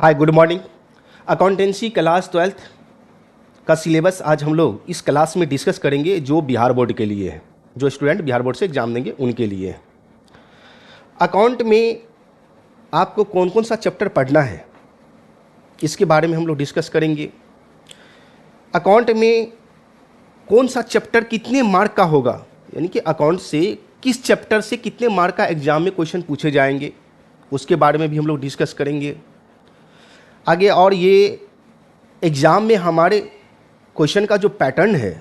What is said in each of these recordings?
हाय, good morning. Accountancy class 12th का syllabus आज हम लोग इस क्लास में डिस्कस करेंगे जो बिहार बोर्ड के लिए है, जो स्टूडेंट बिहार बोर्ड से एग्जाम देंगे उनके लिए है। अकाउंट में आपको कौन कौन सा चैप्टर पढ़ना है इसके बारे में हम लोग डिस्कस करेंगे। अकाउंट में कौन सा चैप्टर कितने मार्क का होगा, यानी कि अकाउंट से किस चैप्टर से कितने मार्क का एग्जाम में क्वेश्चन पूछे जाएंगे, उसके बारे में भी हम लोग डिस्कस करेंगे आगे। और ये एग्ज़ाम में हमारे क्वेश्चन का जो पैटर्न है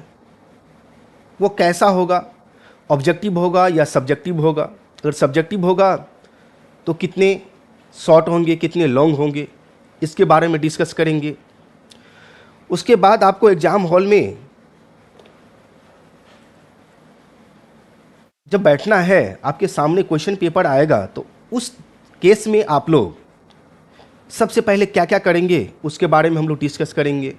वो कैसा होगा, ऑब्जेक्टिव होगा या सब्जेक्टिव होगा। अगर सब्जेक्टिव होगा तो कितने शॉर्ट होंगे, कितने लॉन्ग होंगे, इसके बारे में डिस्कस करेंगे। उसके बाद आपको एग्ज़ाम हॉल में जब बैठना है, आपके सामने क्वेश्चन पेपर आएगा, तो उस केस में आप लोग सबसे पहले क्या क्या करेंगे उसके बारे में हम लोग डिस्कस करेंगे।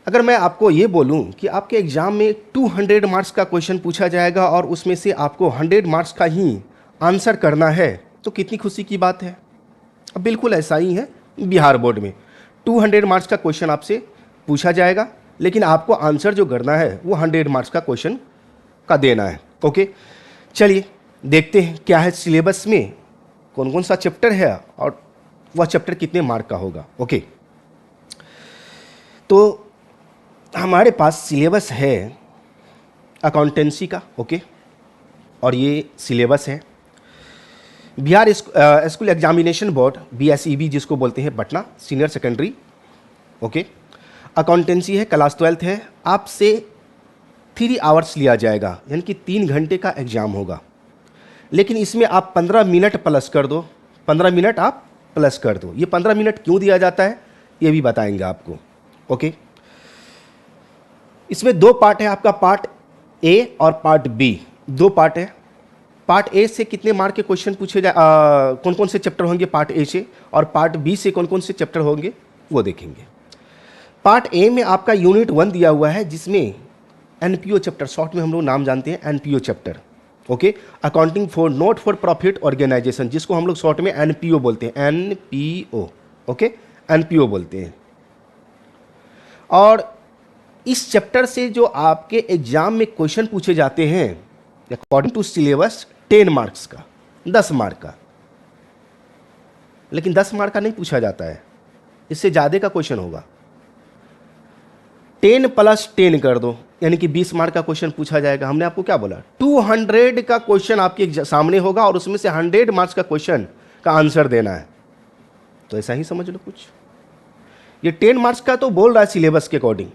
अगर मैं आपको ये बोलूं कि आपके एग्ज़ाम में 200 मार्क्स का क्वेश्चन पूछा जाएगा और उसमें से आपको 100 मार्क्स का ही आंसर करना है, तो कितनी खुशी की बात है। अब बिल्कुल ऐसा ही है बिहार बोर्ड में, 200 मार्क्स का क्वेश्चन आपसे पूछा जाएगा, लेकिन आपको आंसर जो करना है वो 100 मार्क्स का क्वेश्चन का देना है। ओके, चलिए देखते हैं क्या है सिलेबस में, कौन कौन सा चैप्टर है और वह चैप्टर कितने मार्क का होगा। ओके, तो हमारे पास सिलेबस है अकाउंटेंसी का। ओके, और ये सिलेबस है Bihar school examination board, BSEB जिसको बोलते हैं, Patna senior secondary. Okay, accountancy है, क्लास 12th है। आपसे 3 आवर्स लिया जाएगा, यानी कि 3 घंटे का एग्ज़ाम होगा, लेकिन इसमें आप 15 मिनट प्लस कर दो, 15 मिनट आप प्लस कर दो। ये 15 मिनट क्यों दिया जाता है ये भी बताएंगे आपको। ओके, इसमें 2 पार्ट है आपका, पार्ट ए और पार्ट बी, 2 पार्ट है। पार्ट ए से कितने मार्क के क्वेश्चन पूछे कौन कौन से चैप्टर होंगे पार्ट ए से, और पार्ट बी से कौन कौन से चैप्टर होंगे वो देखेंगे। पार्ट ए में आपका यूनिट 1 दिया हुआ है, जिसमें NPO चैप्टर, शॉर्ट में हम लोग नाम जानते हैं NPO chapter. Okay, accounting for not for profit organization, जिसको हम लोग शॉर्ट में NPO बोलते हैं, NPO। ओके, NPO बोलते हैं। और इस चैप्टर से जो आपके एग्जाम में क्वेश्चन पूछे जाते हैं अकॉर्डिंग टू सिलेबस, 10 मार्क्स का, 10 मार्क का, लेकिन 10 मार्क का नहीं पूछा जाता है, इससे ज़्यादा का क्वेश्चन होगा। 10 + 10 कर दो, यानी कि 20 मार्क का क्वेश्चन पूछा जाएगा। हमने आपको क्या बोला, 200 का क्वेश्चन आपके सामने होगा और उसमें से 100 मार्क्स का क्वेश्चन का आंसर देना है। तो ऐसा ही समझ लो कुछ। ये 10 मार्क्स का तो बोल रहा है सिलेबस के अकॉर्डिंग,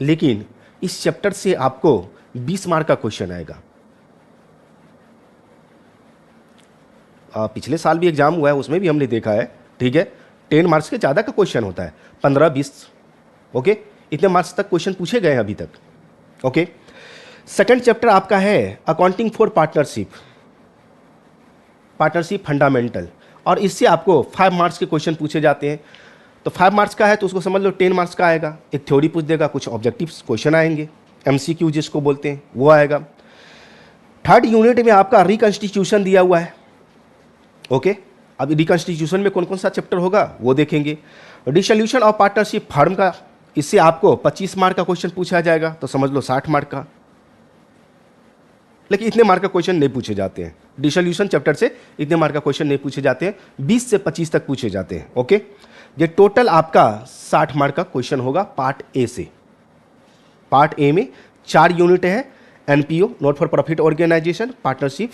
लेकिन इस चैप्टर से आपको 20 मार्क का क्वेश्चन आएगा। पिछले साल भी एग्जाम हुआ है, उसमें भी हमने देखा है, ठीक है, 10 मार्क्स के ज़्यादा का क्वेश्चन होता है, 15-20। ओके, इतने मार्क्स तक क्वेश्चन पूछे गए हैं अभी तक। ओके, सेकंड चैप्टर आपका है accounting for partnership, partnership fundamental, और इससे आपको 5 मार्क्स के क्वेश्चन पूछे जाते हैं। तो 5 मार्क्स का है तो उसको समझ लो 10 मार्क्स का आएगा। एक थ्योरी पूछ देगा, कुछ ऑब्जेक्टिव क्वेश्चन आएंगे, MCQ जिसको बोलते हैं, वो आएगा। थर्ड यूनिट में आपका रिकंस्टिट्यूशन दिया हुआ है। ओके, अब रिकंस्टिट्यूशन में कौन कौन सा चैप्टर होगा वो देखेंगे। डिसोल्यूशन ऑफ पार्टनरशिप फर्म का, इससे आपको 25 मार्क का क्वेश्चन पूछा जाएगा, तो समझ लो 60 मार्क का, लेकिन इतने मार्क का क्वेश्चन नहीं पूछे जाते हैं। डिसोल्यूशन चैप्टर से इतने मार्क का क्वेश्चन नहीं पूछे जाते हैं, 20 से 25 तक पूछे जाते हैं। ओके, ये टोटल आपका 60 मार्क का क्वेश्चन होगा पार्ट ए से। पार्ट ए में 4 यूनिट है, NPO not for profit organization, partnership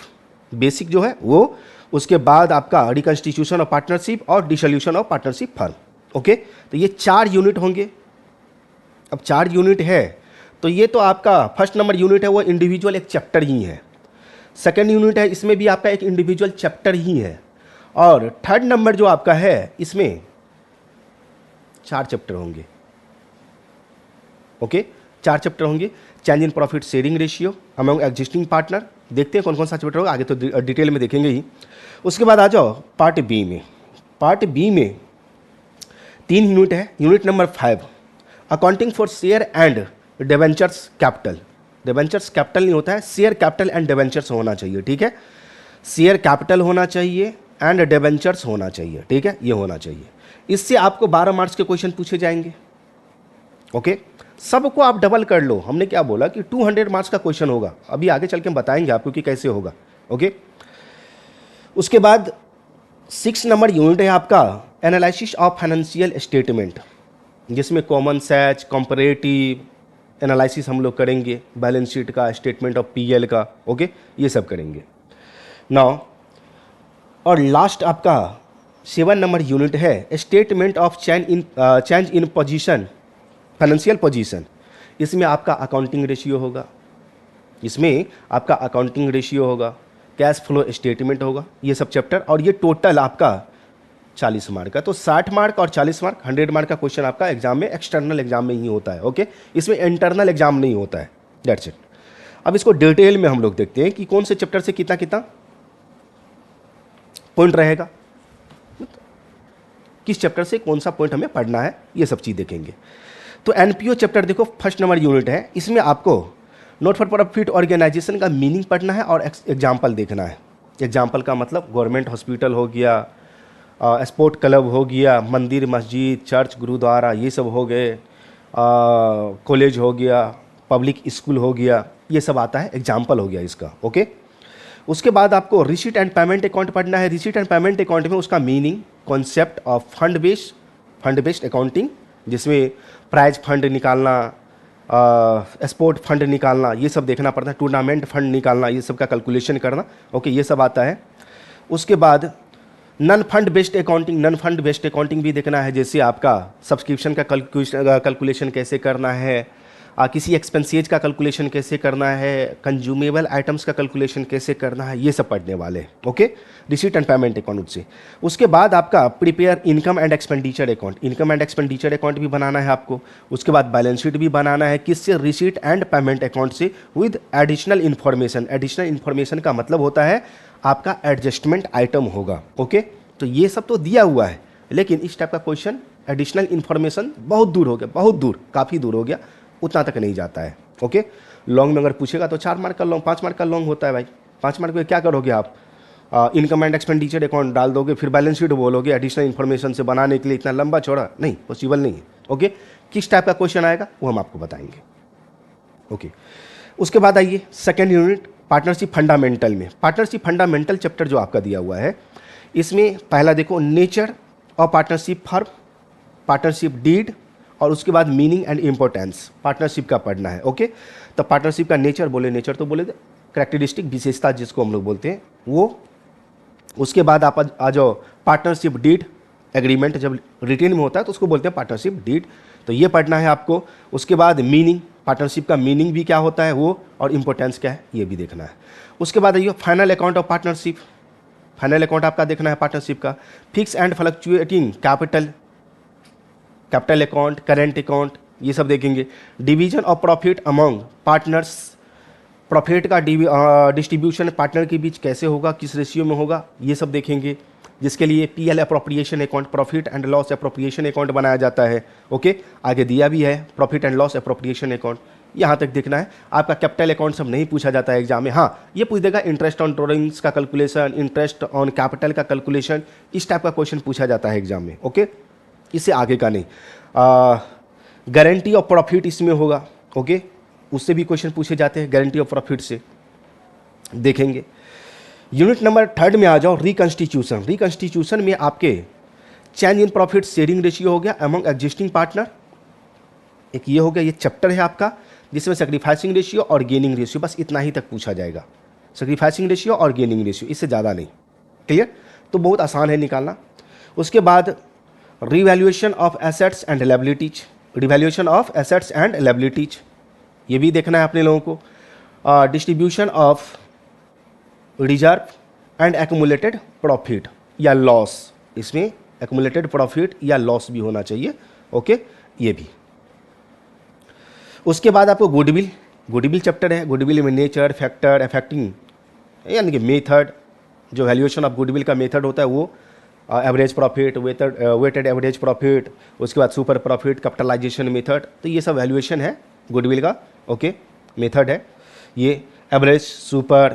basic जो है वो, उसके बाद आपका रिकंस्टिट्यूशन ऑफ पार्टनरशिप और dissolution of partnership firm. Okay, तो ये 4 यूनिट होंगे। अब 4 यूनिट है तो ये तो आपका फर्स्ट नंबर यूनिट है, वो इंडिविजुअल एक चैप्टर ही है। सेकेंड यूनिट है, इसमें भी आपका एक इंडिविजुअल चैप्टर ही है। और थर्ड नंबर जो आपका है, इसमें 4 चैप्टर होंगे। ओके, 4 चैप्टर होंगे। Change in profit sharing ratio among existing partner, देखते हैं कौन कौन सा चैप्टर होगा, आगे तो डिटेल में देखेंगे ही। उसके बाद आ जाओ पार्ट बी में। पार्ट बी में 3 यूनिट है। Unit number 5 accounting for share and debentures capital. Debentures capital नहीं होता है, शेयर कैपिटल एंड डिवेंचर्स होना चाहिए, ठीक है। शेयर कैपिटल होना चाहिए एंड डिबेंचर्स होना चाहिए, ठीक है, ये होना चाहिए। इससे आपको 12 मार्क्स के क्वेश्चन पूछे जाएंगे। ओके, सबको आप डबल कर लो। हमने क्या बोला कि 200 मार्क्स का क्वेश्चन होगा, अभी आगे चल के हम बताएंगे आपको कि कैसे होगा। ओके, उसके बाद 6 नंबर यूनिट है आपका एनालिसिस ऑफ फाइनेंशियल स्टेटमेंट, जिसमें कॉमन सेच, कंपैरेटिव एनालिसिस हम लोग करेंगे, बैलेंस शीट का, स्टेटमेंट ऑफ पीएल का। ओके, ये सब करेंगे नाउ। और लास्ट आपका 7 नंबर यूनिट है statement of change in position, financial position. इसमें आपका अकाउंटिंग रेशियो होगा, इसमें आपका अकाउंटिंग रेशियो होगा, कैश फ्लो स्टेटमेंट होगा, ये सब चैप्टर। और ये टोटल आपका 40 मार्क का। तो 60 मार्क और 40 मार्क, 100 मार्क का क्वेश्चन आपका एग्जाम में, एक्सटर्नल एग्जाम में ही होता है। ओके, इसमें इंटरनल एग्जाम नहीं होता है, दैट्स इट। अब इसको डिटेल में हम लोग देखते हैं कि कौन से चैप्टर से कितना कितना पॉइंट रहेगा, किस चैप्टर से कौन सा पॉइंट हमें पढ़ना है, ये सब चीज़ देखेंगे। तो एनपीओ चैप्टर देखो, फर्स्ट नंबर यूनिट है, इसमें आपको नॉट फॉर प्रॉफिट ऑर्गेनाइजेशन का मीनिंग पढ़ना है और एग्जाम्पल देखना है। एग्जाम्पल का मतलब गवर्नमेंट हॉस्पिटल हो गया, स्पोर्ट क्लब हो गया, मंदिर, मस्जिद, चर्च, गुरुद्वारा, ये सब हो गए, कॉलेज हो गया, पब्लिक स्कूल हो गया, ये सब आता है, एग्जाम्पल हो गया इसका। ओके, उसके बाद आपको रिसीट एंड पेमेंट अकाउंट पढ़ना है। रिसीट एंड पेमेंट अकाउंट में उसका meaning, concept of fund based accounting, जिसमें प्राइज फंड निकालना, स्पोर्ट फंड निकालना, ये सब देखना पड़ता है, टूर्नामेंट फंड निकालना, ये सब का कैलकुलेशन करना। ओके, ये सब आता है। उसके बाद non fund based accounting, non fund based accounting भी देखना है, जैसे आपका सब्सक्रिप्शन का कैलकुलेशन कैसे करना है, किसी एक्सपेंसेज का कैलकुलेशन कैसे करना है, कंज्यूमेबल आइटम्स का कैलकुलेशन कैसे करना है, ये सब पढ़ने वाले हैं। Okay, receipt and payment account से। उसके बाद आपका prepare income and expenditure account, income and expenditure account भी बनाना है आपको। उसके बाद बैलेंस शीट भी बनाना है, किससे, रिसीट एंड पेमेंट अकाउंट से, with additional information. Additional information का मतलब होता है आपका एडजस्टमेंट आइटम होगा। ओके, तो ये सब तो दिया हुआ है, लेकिन इस टाइप का क्वेश्चन एडिशनल इन्फॉर्मेशन बहुत दूर हो गया, बहुत दूर, काफ़ी दूर हो गया, उतना तक नहीं जाता है। ओके, लॉन्ग में अगर पूछेगा तो 4 मार्क का लॉन्ग, 5 मार्क का लॉन्ग होता है भाई। 5 मार्क में क्या करोगे आप, इनकम एंड एक्सपेंडिचर अकाउंट डाल दोगे, फिर बैलेंस शीट बोलोगे, एडिशनल इन्फॉर्मेशन से बनाने के लिए इतना लंबा चौड़ा नहीं, पॉसिबल नहीं है। ओके, किस टाइप का क्वेश्चन आएगा वो हम आपको बताएंगे। ओके, उसके बाद आइए सेकेंड यूनिट पार्टनरशिप फंडामेंटल में। पार्टनरशिप फंडामेंटल चैप्टर जो आपका दिया हुआ है, इसमें पहला देखो nature of partnership firm, partnership deed, और उसके बाद मीनिंग एंड इम्पोर्टेंस पार्टनरशिप का पढ़ना है। ओके, तो पार्टनरशिप का नेचर बोले, नेचर तो बोले कैरेक्टरिस्टिक, विशेषता जिसको हम लोग बोलते हैं वो। उसके बाद आप आ जाओ पार्टनरशिप डीड, एग्रीमेंट जब रिटेन में होता है तो उसको बोलते हैं पार्टनरशिप डीड, तो ये पढ़ना है आपको। उसके बाद मीनिंग, पार्टनरशिप का मीनिंग भी क्या होता है वो, और इम्पोर्टेंस क्या है ये भी देखना है। उसके बाद आइए final account of partnership, final account आपका देखना है पार्टनरशिप का। Fix and fluctuating capital, capital account, current account, ये सब देखेंगे। Division of profit among partners, profit का डिस्ट्रीब्यूशन पार्टनर के बीच कैसे होगा, किस रेशियो में होगा, ये सब देखेंगे, जिसके लिए PL appropriation account, profit and loss appropriation account बनाया जाता है। ओके, आगे दिया भी है profit and loss appropriation account, यहाँ तक देखना है। आपका कैपिटल अकाउंट सब नहीं पूछा जाता है एग्जाम में, हाँ ये पूछ देगा इंटरेस्ट ऑन ड्रॉइंग्स का कैलकुलेशन, इंटरेस्ट ऑन कैपिटल का कैलकुलेशन, इस टाइप का क्वेश्चन पूछा जाता है एग्जाम में। ओके, इससे आगे का नहीं। गारंटी ऑफ प्रॉफिट इसमें होगा। ओके, उससे भी क्वेश्चन पूछे जाते हैं, गारंटी ऑफ प्रॉफिट से देखेंगे। यूनिट नंबर 3 में आ जाओ, रिकंस्टिट्यूशन। रिकंस्टिट्यूशन में आपके change in profit sharing ratio हो गया अमंग एग्जिस्टिंग पार्टनर, एक ये हो गया, ये चैप्टर है आपका, जिसमें सेक्रीफाइसिंग रेशियो और गेनिंग रेशियो, बस इतना ही तक पूछा जाएगा। सेक्रीफाइसिंग रेशियो और गेनिंग रेशियो, इससे ज़्यादा नहीं। क्लियर, तो बहुत आसान है निकालना। उसके बाद revaluation of assets and liabilities, revaluation of assets and liabilities, ये भी देखना है अपने लोगों को। Distribution of reserve and accumulated profit या लॉस, इसमें एक्यूमुलेटेड प्रॉफिट या लॉस भी होना चाहिए। ओके, ये भी। उसके बाद आपको गुडविल, गुडविल चैप्टर है। गुडविल में नेचर, फैक्टर, अफेक्टिंग, यानी कि मेथड, जो वैल्यूएशन ऑफ गुडविल का मेथड होता है वो, average profit, weighted average profit, उसके बाद सुपर प्रॉफिट, कैपिटलाइजेशन मेथड, तो ये सब वैल्यूएशन है गुडविल का। ओके, मेथड है ये, average, super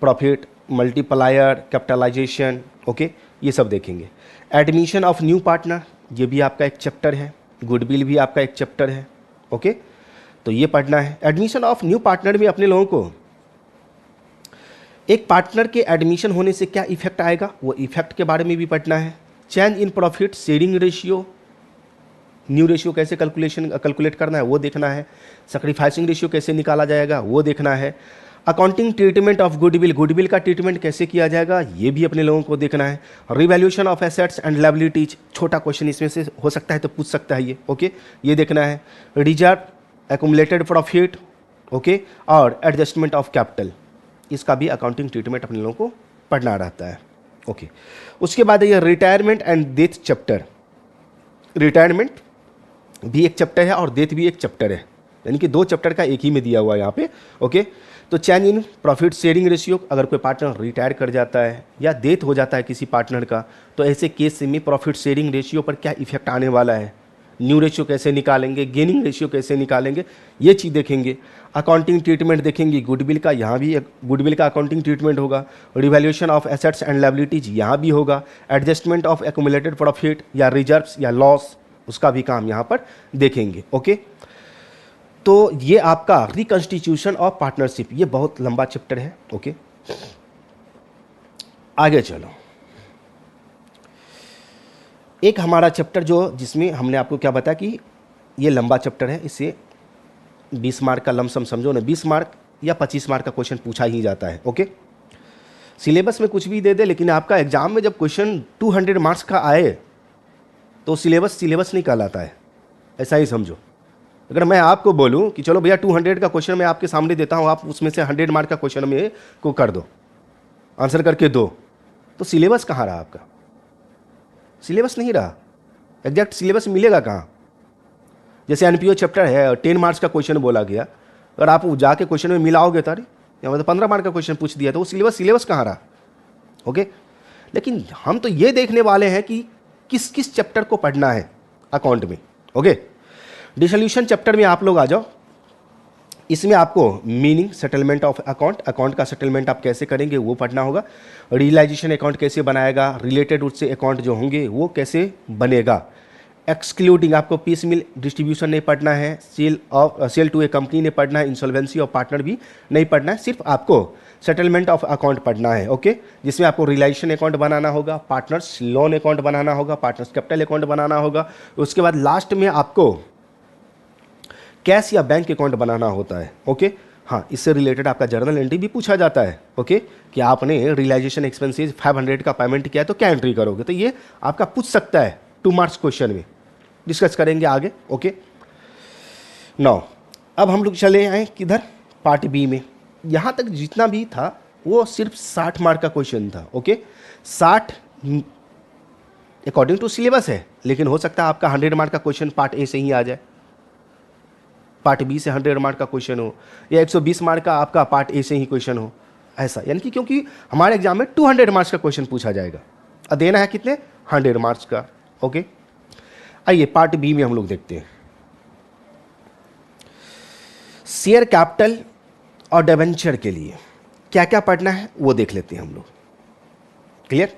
profit, multiplier, capitalization, okay, ये सब देखेंगे। एडमिशन ऑफ न्यू पार्टनर, ये भी आपका एक चैप्टर है। गुडविल भी आपका एक चैप्टर है, ओके, तो ये पढ़ना है। एडमिशन ऑफ न्यू पार्टनर में अपने लोगों को एक पार्टनर के एडमिशन होने से क्या इफेक्ट आएगा, वो इफेक्ट के बारे में भी पढ़ना है। Change in profit sharing ratio, new ratio कैसे कैलकुलेट करना है वो देखना है। सैक्रिफाइसिंग रेशियो कैसे निकाला जाएगा वो देखना है। Accounting treatment of goodwill, goodwill का ट्रीटमेंट कैसे किया जाएगा ये भी अपने लोगों को देखना है। Revaluation of assets and liabilities, छोटा क्वेश्चन इसमें से हो सकता है तो पूछ सकता है ये, ओके, ये देखना है। रिजर्व, एक्युमुलेटेड प्रॉफिट, ओके, और एडजस्टमेंट ऑफ कैपिटल, इसका भी अकाउंटिंग ट्रीटमेंट अपने लोगों को पढ़ना रहता है, ओके। उसके बाद ये retirement and death chapter, retirement भी एक चैप्टर है और डेथ भी एक चैप्टर है, यानी कि 2 चैप्टर का एक ही में दिया हुआ है यहाँ पे, ओके। तो change in profit sharing ratio, अगर कोई पार्टनर रिटायर कर जाता है या डेथ हो जाता है किसी पार्टनर का, तो ऐसे केस में प्रॉफिट शेयरिंग रेशियो पर क्या इफेक्ट आने वाला है, न्यू रेशियो कैसे निकालेंगे, गेनिंग रेशियो कैसे निकालेंगे, ये चीज़ देखेंगे। अकाउंटिंग ट्रीटमेंट देखेंगे गुडविल का, यहाँ भी गुडविल का अकाउंटिंग ट्रीटमेंट होगा। Revaluation of assets and liabilities यहाँ भी होगा। एडजस्टमेंट ऑफ एक्युमुलेटेड प्रॉफिट या रिजर्व्स या लॉस, उसका भी काम यहाँ पर देखेंगे, ओके। तो ये आपका रिकंस्टिट्यूशन ऑफ पार्टनरशिप, ये बहुत लंबा चैप्टर है, ओके। आगे चलो, एक हमारा चैप्टर जो जिसमें हमने आपको क्या बताया कि ये लंबा चैप्टर है, इससे 20 मार्क का लमसम समझो ना, 20 मार्क या 25 मार्क का क्वेश्चन पूछा ही जाता है, ओके। सिलेबस में कुछ भी दे दे, लेकिन आपका एग्जाम में जब क्वेश्चन 200 मार्क्स का आए तो सिलेबस नहीं कहलाता है, ऐसा ही समझो। अगर मैं आपको बोलूं कि चलो भैया 200 का क्वेश्चन मैं आपके सामने देता हूं, आप उसमें से 100 मार्क का क्वेश्चन में को कर दो, आंसर करके दो, तो सिलेबस कहाँ रहा आपका? सिलेबस नहीं रहा, एग्जैक्ट सिलेबस मिलेगा कहाँ? जैसे एनपीओ चैप्टर है, 10 मार्क्स का क्वेश्चन बोला गया, अगर आप जाके क्वेश्चन में मिलाओगे तारी या मतलब 15 मार्क का क्वेश्चन पूछ दिया, तो वो सिलेबस कहाँ रहा, ओके। लेकिन हम तो ये देखने वाले हैं कि किस किस चैप्टर को पढ़ना है अकाउंट में, ओके। डिसोल्यूशन चैप्टर में आप लोग आ जाओ, इसमें आपको meaning, settlement of account, account का सेटलमेंट आप कैसे करेंगे वो पढ़ना होगा। रियलाइजेशन अकाउंट कैसे बनाएगा, रिलेटेड उससे अकाउंट जो होंगे वो कैसे बनेगा। एक्सक्लूडिंग आपको पीस मिल डिस्ट्रीब्यूशन नहीं पढ़ना है, सेल टू ए कंपनी नहीं पढ़ना है, इंसॉल्वेंसी ऑफ पार्टनर भी नहीं पढ़ना है, सिर्फ आपको सेटलमेंट ऑफ अकाउंट पढ़ना है, ओके। जिसमें आपको रियलाइजेशन अकाउंट बनाना होगा, पार्टनर्स लोन अकाउंट बनाना होगा, पार्टनर्स कैपिटल अकाउंट बनाना होगा। उसके बाद लास्ट में आपको कैश या बैंक अकाउंट बनाना होता है, ओके। हाँ, इससे रिलेटेड आपका जर्नल एंट्री भी पूछा जाता है, ओके, कि आपने रियलाइजेशन एक्सपेंसेस 500 का पेमेंट किया है तो क्या एंट्री करोगे, तो ये आपका पूछ सकता है 2 मार्क्स क्वेश्चन में, डिस्कस करेंगे आगे, ओके। नाउ अब हम लोग चले आए किधर, पार्ट बी में। यहाँ तक जितना भी था वो सिर्फ 60 मार्क का क्वेश्चन था, ओके। 60 अकॉर्डिंग टू सिलेबस है, लेकिन हो सकता है आपका 100 मार्क का क्वेश्चन पार्ट ए से ही आ जाए, पार्ट बी से 100 मार्क का क्वेश्चन हो, या 120 मार्क का आपका पार्ट ए से ही क्वेश्चन हो, ऐसा। यानी कि क्योंकि हमारे एग्जाम में 200 मार्क्स का क्वेश्चन पूछा जाएगा और देना है कितने, 100 मार्क्स का, ओके। आइए पार्ट बी में हम लोग देखते हैं। शेयर कैपिटल और डिबेंचर के लिए क्या क्या पढ़ना है वो देख लेते हैं हम लोग, क्लियर।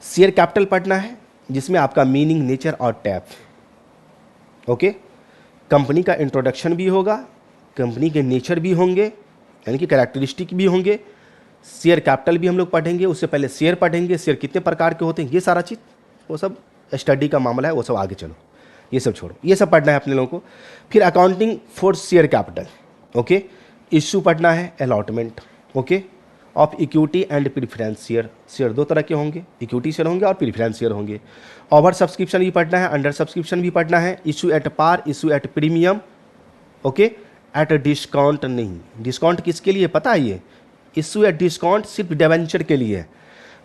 शेयर कैपिटल पढ़ना है जिसमें आपका मीनिंग, नेचर और टैप, ओके। कंपनी का इंट्रोडक्शन भी होगा, कंपनी के नेचर भी होंगे, यानी कि कैरेक्टरिस्टिक भी होंगे। शेयर कैपिटल भी हम लोग पढ़ेंगे, उससे पहले शेयर पढ़ेंगे, शेयर कितने प्रकार के होते हैं, ये सारा चीज़ वो सब स्टडी का मामला है, वो सब आगे चलो, ये सब छोड़ो, ये सब पढ़ना है अपने लोगों को। फिर accounting for share capital, okay. Issue पढ़ना है, allotment, okay, of equity and preference share, share 2 तरह के होंगे, इक्विटी शेयर होंगे और प्रीफरेंस शेयर होंगे। ओवर सब्सक्रिप्शन भी पढ़ना है, अंडर सब्सक्रिप्शन भी पढ़ना है। Issue at par, issue at premium, okay, at discount नहीं, डिस्काउंट किसके लिए पता है, ये इशू एट डिस्काउंट सिर्फ डिबेंचर के लिए है।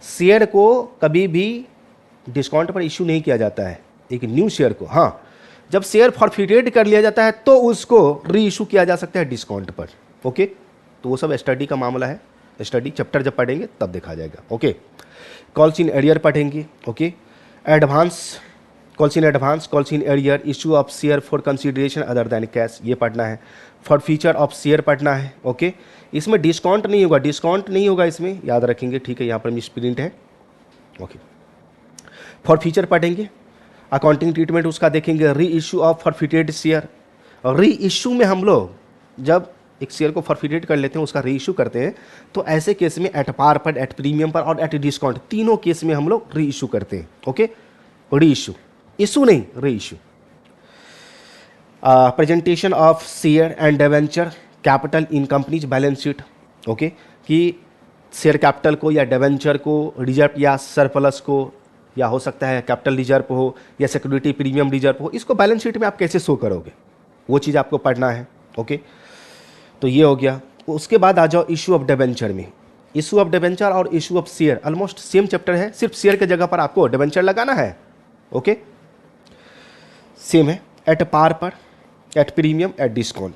शेयर को कभी भी डिस्काउंट पर इशू नहीं किया जाता है, एक न्यू शेयर को, हाँ, जब शेयर फॉरफिटेड कर लिया जाता है तो उसको री इशू किया जा सकता है डिस्काउंट पर, ओके। तो वो सब स्टडी का मामला है, स्टडी चैप्टर जब पढ़ेंगे तब देखा जाएगा, ओके। कॉल्स इन एरियर पढ़ेंगे, okay. Advance calls in advance, calls in arrear, issue of share for consideration other than cash, ये पढ़ना है। फॉर फीचर ऑफ शेयर पढ़ना है। ओके, इसमें डिस्काउंट नहीं होगा, डिस्काउंट नहीं होगा इसमें, याद रखेंगे, ठीक है, यहाँ पर मिस प्रिंट है। ओके, फॉर फीचर पढ़ेंगे, अकाउंटिंग ट्रीटमेंट उसका देखेंगे, री इशू ऑफ फॉरफिटेड शेयर। री इशू में हम लोग जब एक शेयर को फॉरफिटेड कर लेते हैं, उसका री इशू करते हैं, तो ऐसे केस में एट पार पर, एट प्रीमियम पर और एट डिस्काउंट, तीनों केस में हम लोग री इशू करते हैं। ओके, री इशू, इशू नहीं, री issue. Presentation of share and debenture capital in companies balance sheet. Okay, कि शेयर कैपिटल को या डिवेंचर को, रिजर्व या सरप्लस को, या हो सकता है कैपिटल रिजर्व हो या सिक्योरिटी प्रीमियम रिजर्व हो, इसको बैलेंस शीट में आप कैसे शो करोगे, वो चीज़ आपको पढ़ना है। ओके, तो ये हो गया। उसके बाद आ जाओ इशू ऑफ डिवेंचर में। इशू ऑफ डिवेंचर और issue of share almost same chapter है, सिर्फ शेयर के जगह पर आपको डिवेंचर लगाना है। ओके, सेम है, एट पार पर, at premium, at discount.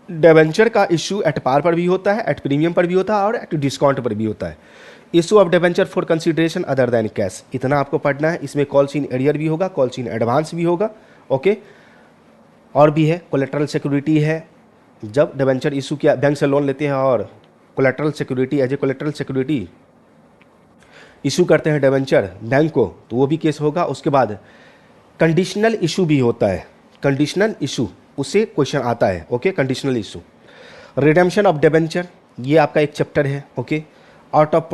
Debenture का इशू एट पार पर भी होता है, एट प्रीमियम पर भी होता है और एट डिस्काउंट पर भी होता है। Issue of debenture for consideration other than cash, इतना आपको पढ़ना है। इसमें कॉल्स इन एरियर भी होगा, कॉल्स इन एडवांस भी होगा। ओके, और भी है, कोलेटरल सिक्योरिटी है, जब डिवेंचर इशू किया, बैंक से लोन लेते हैं और collateral security, as a collateral security issue करते हैं डिवेंचर बैंक को, तो वो भी केस होगा। उसके बाद कंडीशनल इशू भी होता है, कंडीशनल इशू, उससे क्वेश्चन आता है। Okay, conditional issue. Redemption of debenture, ये आपका एक चैप्टर है। Okay, out of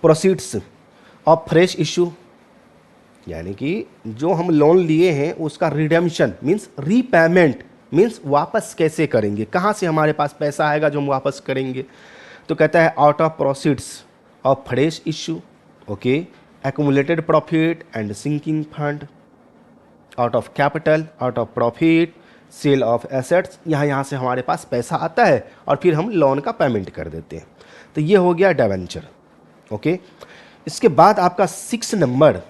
proceeds of fresh issue, यानी कि जो हम लोन लिए हैं उसका रिडेम्पशन मीन्स रीपेमेंट, मीन्स वापस कैसे करेंगे, कहाँ से हमारे पास पैसा आएगा जो हम वापस करेंगे। तो कहता है out of proceeds of fresh issue. Okay, accumulated profit and sinking fund, out of capital, out of profit, sale of assets, यहाँ से हमारे पास पैसा आता है और फिर हम लोन का पेमेंट कर देते हैं। तो ये हो गया डिवेंचर। ओके, इसके बाद आपका 6 नंबर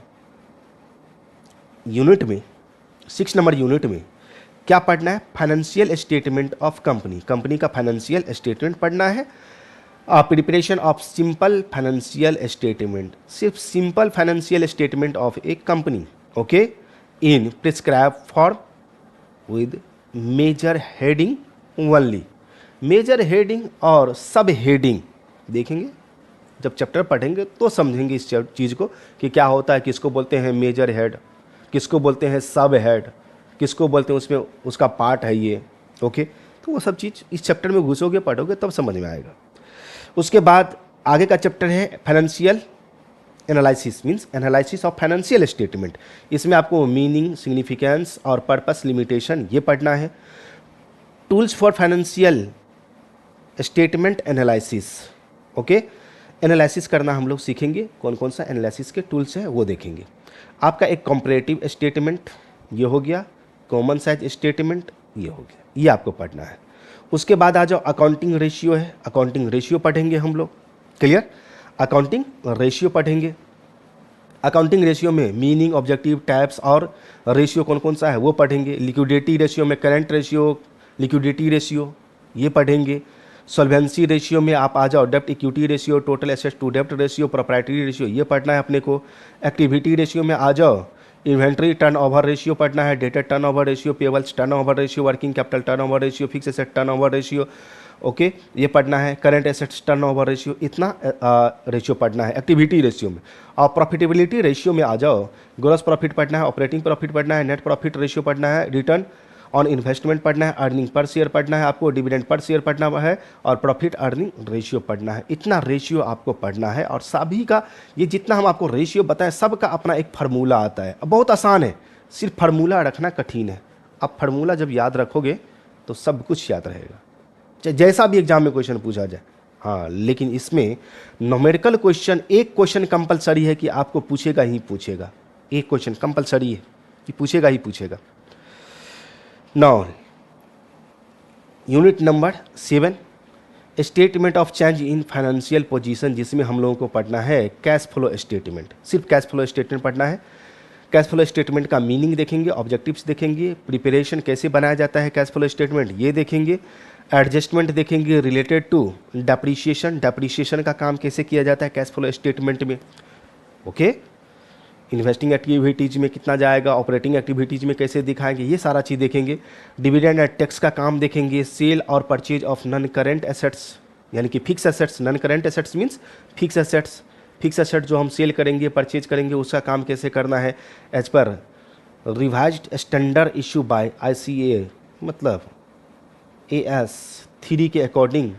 यूनिट में, 6 नंबर यूनिट में क्या पढ़ना है, financial statement of company, company का फाइनेंशियल स्टेटमेंट पढ़ना है। Preparation of simple financial statement, सिर्फ simple financial statement of a company. Okay, in prescribe for with major heading only, major heading और सब हेडिंग देखेंगे जब चैप्टर पढ़ेंगे तो समझेंगे इस चीज़ को कि क्या होता है, किसको बोलते हैं मेजर हेड, किसको बोलते हैं सब हेड, किसको बोलते हैं उसमें उसका पार्ट है ये। ओके, तो वो सब चीज़ इस चैप्टर में घुसोगे पढ़ोगे तब समझ में आएगा। उसके बाद आगे का चैप्टर है financial analysis, means analysis of financial statement. इसमें आपको मीनिंग, सिग्निफिकेंस और पर्पस, लिमिटेशन ये पढ़ना है। Tools for financial statement analysis. Okay, analysis करना हम लोग सीखेंगे, कौन कौन सा एनालिसिस के टूल्स हैं वो देखेंगे। आपका एक कंपैरेटिव स्टेटमेंट ये हो गया, कॉमन साइज स्टेटमेंट ये हो गया, ये आपको पढ़ना है। उसके बाद आ जाओ अकाउंटिंग रेशियो है, अकाउंटिंग रेशियो पढ़ेंगे हम लोग। क्लियर, अकाउंटिंग रेशियो पढ़ेंगे। अकाउंटिंग रेशियो में मीनिंग, ऑब्जेक्टिव, टाइप्स और रेशियो कौन कौन सा है वो पढ़ेंगे। लिक्विडिटी रेशियो में करंट रेशियो, लिक्विडिटी रेशियो ये पढ़ेंगे। सॉल्वेंसी रेशियो में आप आ जाओ डेब्ट equity ratio, total assets to डेब्ट रेशियो, प्रोप्राइटरी रेशियो ये पढ़ना है अपने को। एक्टिविटी रेशियो में आ जाओ इन्वेंट्री टर्नओवर रेशियो पढ़ना है, debtor turnover ratio, payables turnover ratio, working capital turnover ratio, fix asset turnover ratio. Okay, ये पढ़ना है। करंट एसेट्स टर्नओवर रेशियो, इतना रेशियो पढ़ना है एक्टिविटी रेशियो में। और प्रॉफिटेबिलिटी रेशियो में आ जाओ ग्रॉस प्रॉफिट पढ़ना है, ऑपरेटिंग प्रॉफिट पढ़ना है, नेट प्रॉफिट रेशियो पढ़ना है, रिटर्न ऑन इन्वेस्टमेंट पढ़ना है, अर्निंग पर शेयर पढ़ना है आपको, डिविडेंड पर शेयर पढ़ना है और प्रॉफिट अर्निंग रेशियो पढ़ना है। इतना रेशियो आपको पढ़ना है और सभी का ये जितना हम आपको रेशियो बताएं सबका अपना एक फार्मूला आता है। अब बहुत आसान है, सिर्फ फार्मूला रखना कठिन है। अब फार्मूला जब याद रखोगे तो सब कुछ याद रहेगा, चाहे जैसा भी एग्जाम में क्वेश्चन पूछा जाए। हाँ, लेकिन इसमें न्यूमेरिकल क्वेश्चन, एक क्वेश्चन कंपलसरी है कि आपको पूछेगा ही पूछेगा, एक क्वेश्चन कंपलसरी है कि पूछेगा ही पूछेगा। Now unit number 7 statement of change in financial position, जिसमें हम लोगों को पढ़ना है कैश फ्लो स्टेटमेंट। सिर्फ कैश फ्लो स्टेटमेंट पढ़ना है। कैश फ्लो स्टेटमेंट का मीनिंग देखेंगे, ऑब्जेक्टिव्स देखेंगे, प्रिपरेशन कैसे बनाया जाता है कैश फ्लो स्टेटमेंट ये देखेंगे, एडजस्टमेंट देखेंगे रिलेटेड टू डेप्रीशिएशन, डेप्रीशिएशन का काम कैसे किया जाता है कैश फ्लो स्टेटमेंट में। ओके, इन्वेस्टिंग एक्टिविटीज़ में कितना जाएगा, ऑपरेटिंग एक्टिविटीज़ में कैसे दिखाएंगे, ये सारा चीज़ देखेंगे। डिविडेंड एंड टैक्स का काम देखेंगे। सेल और purchase of non current assets, यानी कि fix assets. Non current assets means fix assets. Fix asset जो हम सेल करेंगे, परचेज करेंगे, उसका काम कैसे करना है as per revised standard issue by ICA, मतलब AS 3 के अकॉर्डिंग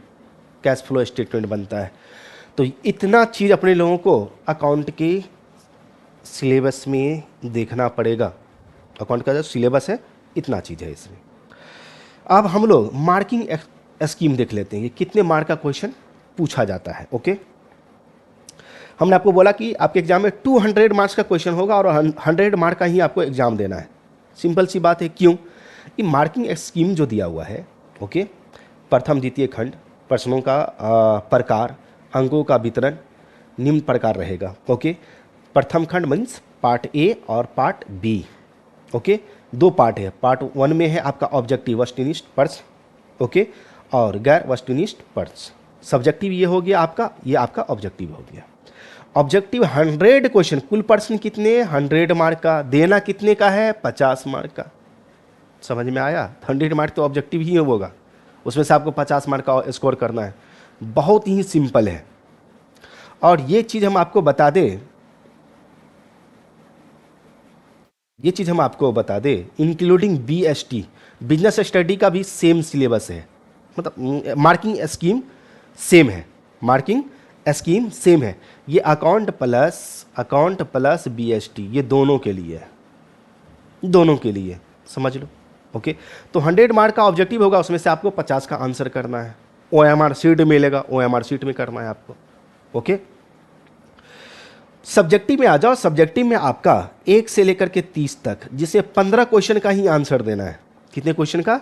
कैश फ्लो स्टेटमेंट बनता है। तो इतना चीज़ अपने लोगों को अकाउंट के सिलेबस में देखना पड़ेगा। अकाउंट का जो सिलेबस है इतना चीज़ है इसमें। अब हम लोग मार्किंग स्कीम देख लेते हैं, कितने मार्क का क्वेश्चन पूछा जाता है। ओके, हमने आपको बोला कि आपके एग्जाम में 200 मार्क्स का क्वेश्चन होगा और 100 मार्क का ही आपको एग्जाम देना है। सिंपल सी बात है। क्यों? ये मार्किंग स्कीम जो दिया हुआ है, ओके, प्रथम द्वितीय खंड, प्रश्नों का प्रकार, अंकों का वितरण निम्न प्रकार रहेगा। ओके, प्रथम खंड मीन्स पार्ट ए और पार्ट बी। ओके, 2 पार्ट है। पार्ट 1 में है आपका ऑब्जेक्टिव वस्तुनिष्ठ प्रश्न, ओके, और गैर वस्तुनिष्ठ प्रश्न। सब्जेक्टिव ये हो गया आपका, ये आपका ऑब्जेक्टिव हो गया। ऑब्जेक्टिव 100 क्वेश्चन, कुल प्रश्न कितने? 100 मार्क का। देना कितने का है? 50 मार्क का। समझ में आया? 100 मार्क तो ऑब्जेक्टिव ही होगा, उसमें से आपको 50 मार्क का स्कोर करना है। बहुत ही सिंपल है। और ये चीज़ हम आपको बता दें, इंक्लूडिंग BST, बिजनेस स्टडी का भी सेम सिलेबस है। मतलब मार्किंग स्कीम सेम है, मार्किंग स्कीम सेम है। ये अकाउंट प्लस BST, ये दोनों के लिए है, दोनों के लिए, समझ लो। ओके, तो 100 मार्क का ऑब्जेक्टिव होगा, उसमें से आपको 50 का आंसर करना है। OMR शीट मिलेगा, OMR शीट में करना है आपको। ओके, सब्जेक्टिव में आ जाओ। सब्जेक्टिव में आपका 1 से लेकर के 30 तक, जिसे 15 क्वेश्चन का ही आंसर देना है। कितने क्वेश्चन का?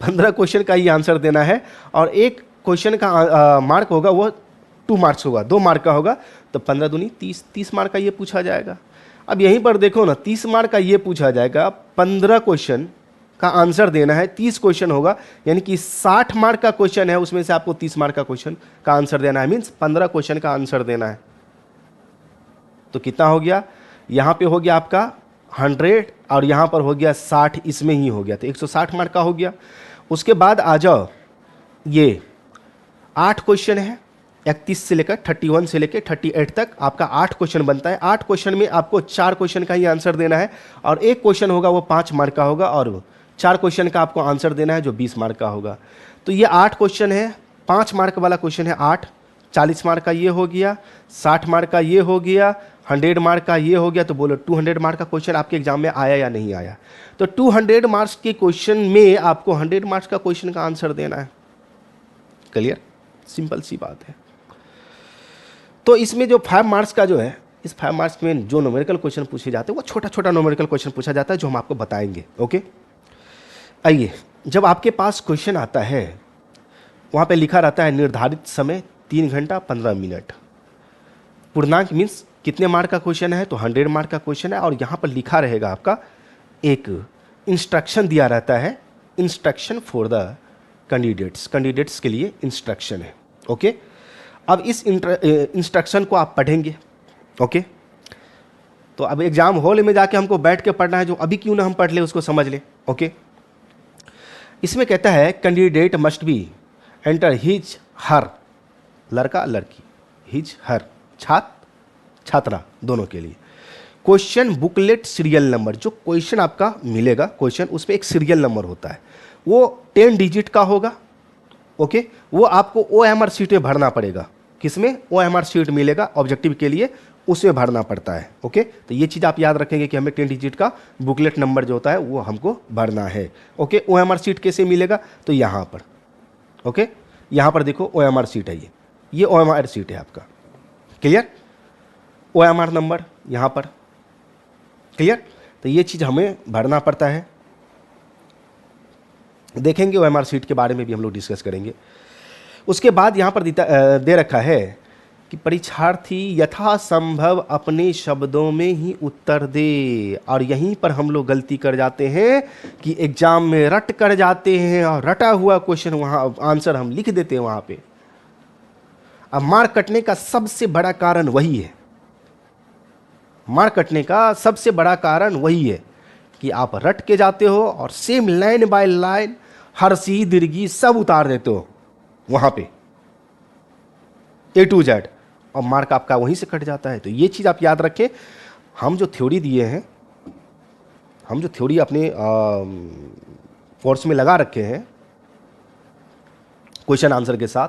15 क्वेश्चन का ही आंसर देना है। और एक क्वेश्चन का मार्क होगा वो 2 मार्क्स होगा, 2 मार्क का होगा, तो 15 दूनी 30 मार्क का ये पूछा जाएगा। अब यहीं पर देखो ना, 30 मार्क का ये पूछा जाएगा, 15 क्वेश्चन का आंसर देना है, 30 क्वेश्चन होगा, यानी कि 60 मार्क का क्वेश्चन है, उसमें से आपको 30 मार्क का क्वेश्चन का आंसर देना है, मीन्स 15 क्वेश्चन का आंसर देना है। तो कितना हो गया? यहाँ पे हो गया आपका 100 और यहाँ पर हो गया 60, इसमें ही हो गया, तो 160 मार्क का हो गया। उसके बाद आ जाओ, ये 8 क्वेश्चन है, 31 से लेकर 31 से लेकर 38 तक आपका 8 क्वेश्चन बनता है। 8 क्वेश्चन में आपको 4 क्वेश्चन का ही आंसर देना है, और एक क्वेश्चन होगा वो 5 मार्क का होगा, और 4 क्वेश्चन का आपको आंसर देना है जो 20 मार्क का होगा। तो ये 8 क्वेश्चन है, 5 मार्क वाला क्वेश्चन है 8, 40 मार्क का ये हो गया, 60 मार्क का ये हो गया, 100 मार्क का ये हो गया। तो बोलो 200 मार्क का क्वेश्चन आपके एग्जाम में आया या नहीं आया? तो 200 मार्क्स के क्वेश्चन में आपको 100 मार्क्स का क्वेश्चन का आंसर देना है। क्लियर? सिंपल सी बात है। तो इसमें जो 5 मार्क्स का जो है, इस 5 मार्क्स में जो न्यूमेरिकल क्वेश्चन पूछे जाते हैं वो छोटा छोटा न्यूमेरिकल क्वेश्चन पूछा जाता है, जो हम आपको बताएंगे। ओके, आइए, जब आपके पास क्वेश्चन आता है, वहाँ पे लिखा रहता है निर्धारित समय 3 घंटा 15 मिनट। पूर्णांक मीन्स कितने मार्क का क्वेश्चन है? तो 100 मार्क का क्वेश्चन है। और यहाँ पर लिखा रहेगा आपका एक इंस्ट्रक्शन दिया रहता है, इंस्ट्रक्शन फॉर द कैंडिडेट्स के लिए इंस्ट्रक्शन है। ओके, अब इस इंस्ट्रक्शन को आप पढ़ेंगे। ओके, तो अब एग्जाम हॉल में जाके हमको बैठ के पढ़ना है, जो अभी क्यों ना हम पढ़ ले, उसको समझ ले। ओके, इसमें कहता है candidate must be enter his her, लड़का लड़की, हिज हर, छात्र छात्रा, दोनों के लिए। क्वेश्चन बुकलेट सीरियल नंबर, जो क्वेश्चन आपका मिलेगा क्वेश्चन, उसमें एक सीरियल नंबर होता है, वो 10 डिजिट का होगा। ओके, वो आपको OMR शीट में भरना पड़ेगा। किसमें? OMR शीट मिलेगा ऑब्जेक्टिव के लिए, उसमें भरना पड़ता है। ओके, तो ये चीज़ आप याद रखेंगे कि हमें 10 डिजिट का बुकलेट नंबर जो होता है वो हमको भरना है। ओके, OMR शीट कैसे मिलेगा? तो यहाँ पर, ओके, यहाँ पर देखो OMR शीट है, ये OMR शीट है आपका। क्लियर? OMR नंबर यहाँ पर। क्लियर? तो ये चीज़ हमें भरना पड़ता है। देखेंगे OMR शीट के बारे में भी हम लोग डिस्कस करेंगे। उसके बाद यहाँ पर दे रखा है कि परीक्षार्थी यथासंभव अपने शब्दों में ही उत्तर दे। और यहीं पर हम लोग गलती कर जाते हैं कि एग्जाम में रट कर जाते हैं, और रटा हुआ क्वेश्चन वहाँ आंसर हम लिख देते हैं वहाँ पे। अब मार्क कटने का सबसे बड़ा कारण वही है। मार्क कटने का सबसे बड़ा कारण वही है कि आप रट के जाते हो और same line by line Harshi दीर्घी सब उतार देते हो वहां पे A to Z, और मार्क आपका वहीं से कट जाता है। तो ये चीज़ आप याद रखें। हम जो थ्योरी दिए हैं, हम जो थ्योरी अपने कोर्स में लगा रखे हैं क्वेश्चन आंसर के साथ,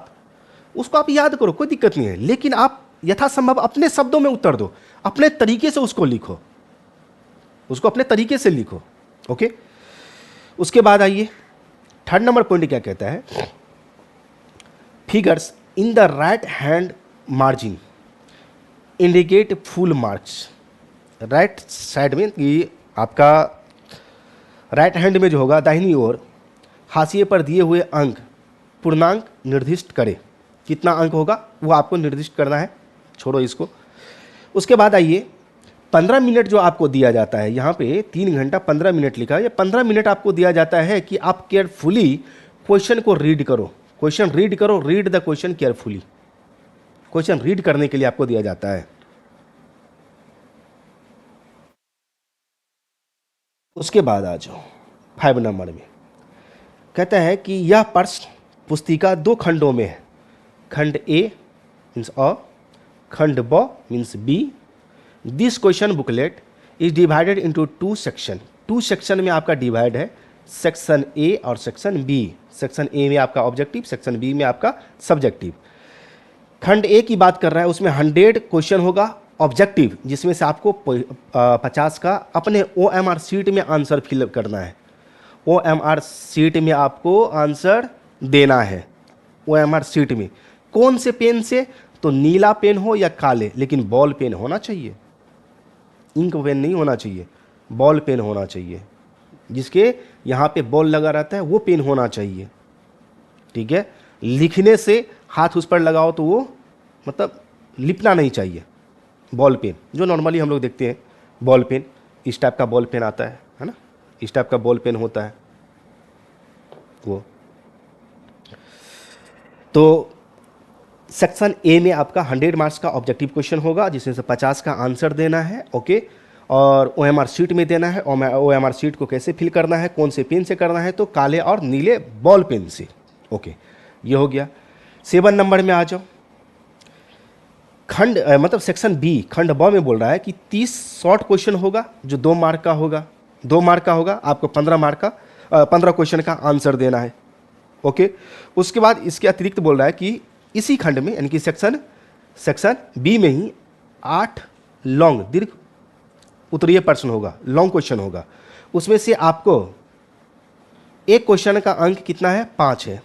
उसको आप याद करो, कोई दिक्कत नहीं है, लेकिन आप यथासंभव अपने शब्दों में उत्तर दो, अपने तरीके से उसको लिखो, उसको अपने तरीके से लिखो। ओके, उसके बाद आइए थर्ड नंबर पॉइंट क्या कहता है, figures in the right hand margin indicate full marks. Right side में कि आपका राइट हैंड में जो होगा दाहिनी ओर हाशिए पर दिए हुए अंक पूर्णांक निर्दिष्ट करे। कितना अंक होगा वो आपको निर्दिष्ट करना है, छोड़ो इसको। उसके बाद आइए 15 मिनट जो आपको दिया जाता है, यहाँ पे 3 घंटा 15 मिनट लिखा है, ये 15 मिनट आपको दिया जाता है कि आप केयरफुली क्वेश्चन को रीड करो। क्वेश्चन रीड करो, read the question carefully. Question read करने के लिए आपको दिया जाता है। उसके बाद आ जाओ 5 नंबर में, कहता है कि यह प्रश्न पुस्तिका 2 खंडों में है। खंड ए मीन्स अ, खंड ब means B. This question booklet is divided into 2 section. 2 section में आपका डिवाइड है, सेक्शन ए और सेक्शन बी। सेक्शन ए में आपका ऑब्जेक्टिव, सेक्शन बी में आपका सब्जेक्टिव। खंड ए की बात कर रहा है, उसमें 100 क्वेश्चन होगा ऑब्जेक्टिव, जिसमें से आपको 50 का अपने OMR सीट में आंसर फिल करना है। OMR सीट में आपको आंसर देना है। OMR सीट में कौन से पेन से, तो नीला पेन हो या काले, लेकिन बॉल पेन होना चाहिए, इंक पेन नहीं होना चाहिए, बॉल पेन होना चाहिए। जिसके यहाँ पे बॉल लगा रहता है वो पेन होना चाहिए, ठीक है। लिखने से हाथ उस पर लगाओ तो वो मतलब लिपना नहीं चाहिए। बॉल पेन जो नॉर्मली हम लोग देखते हैं, बॉल पेन इस टाइप का बॉल पेन आता है ना, इस टाइप का बॉल पेन होता है वो। तो सेक्शन ए में आपका 100 मार्क्स का ऑब्जेक्टिव क्वेश्चन होगा, जिसमें से 50 का आंसर देना है। ओके, और OMR शीट में देना है। OMR शीट को कैसे फिल करना है, कौन से पेन से करना है, तो काले और नीले बॉल पेन से। ओके, ये हो गया। 7 नंबर में आ जाओ। खंड मतलब सेक्शन बी खंड ब में बोल रहा है कि 30 शॉर्ट क्वेश्चन होगा जो 2 मार्क का होगा। 2 मार्क का होगा, आपको 15 मार्क का 15 क्वेश्चन का आंसर देना है। ओके, उसके बाद इसके अतिरिक्त बोल रहा है कि इसी खंड में यानी कि सेक्शन बी में ही 8 लॉन्ग दीर्घ उत्तरीय प्रश्न होगा, लॉन्ग क्वेश्चन होगा। उसमें से आपको एक क्वेश्चन का अंक कितना है, 5 है,